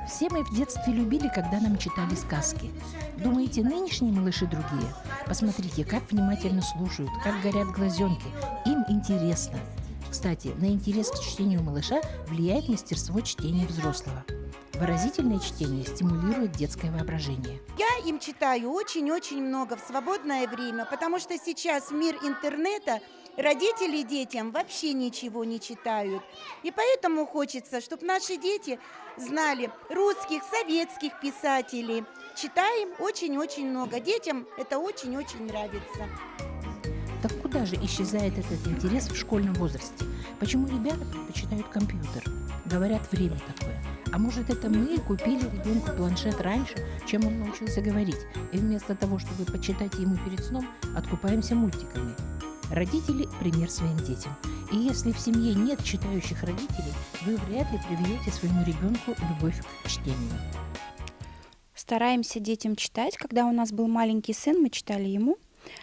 Все мы в детстве любили, когда нам читали сказки. Думаете, нынешние малыши другие? Посмотрите, как внимательно слушают, как горят глазенки. Им интересно. Кстати, на интерес к чтению малыша влияет мастерство чтения взрослого. Выразительное чтение стимулирует детское воображение. Я им читаю очень-очень много в свободное время, потому что сейчас мир интернета, родители детям вообще ничего не читают. И поэтому хочется, чтобы наши дети знали русских, советских писателей. Читаем очень-очень много. Детям это очень-очень нравится. Так куда же исчезает этот интерес в школьном возрасте? Почему ребята предпочитают компьютер? Говорят, время такое. А может, это мы купили ребенку планшет раньше, чем он научился говорить, и вместо того, чтобы почитать ему перед сном, откупаемся мультиками? Родители – пример своим детям. И если в семье нет читающих родителей, вы вряд ли привьете своему ребенку любовь к чтению. Стараемся детям читать. Когда у нас был маленький сын, мы читали ему.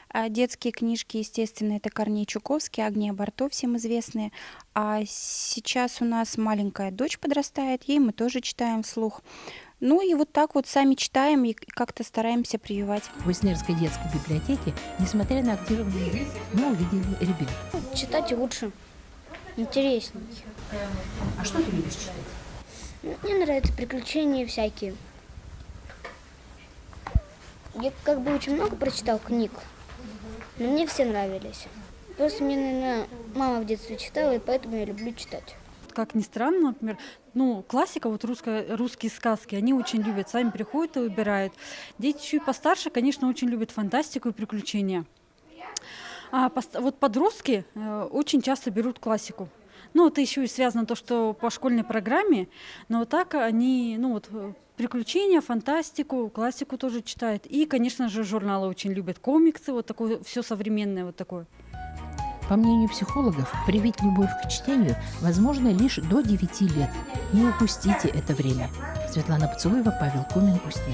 А детские книжки, естественно, это Корней Чуковский, Агния Барто, всем известные. А сейчас у нас маленькая дочь подрастает, ей мы тоже читаем вслух. Ну и вот так вот сами читаем и как-то стараемся прививать. В Уснерской детской библиотеке, несмотря на активный вид, мы увидели ребят. Читать лучше, интереснее. А что ты любишь читать? Мне нравятся приключения всякие. Я как бы очень много прочитал книг, но мне все нравились. Просто мне, наверное, мама в детстве читала, и поэтому я люблю читать. Как ни странно, например, классика, русские сказки, они очень любят, сами приходят и выбирают. Дети чуть постарше, конечно, очень любят фантастику и приключения. А вот подростки очень часто берут классику. Это еще и связано то, что по школьной программе, но вот так они, приключения, фантастику, классику тоже читают. И, конечно же, журналы очень любят, комиксы, вот такое, все современное вот такое. По мнению психологов, привить любовь к чтению возможно лишь до 9 лет. Не упустите это время. Светлана Поцелуева, Павел Кумин, Устье.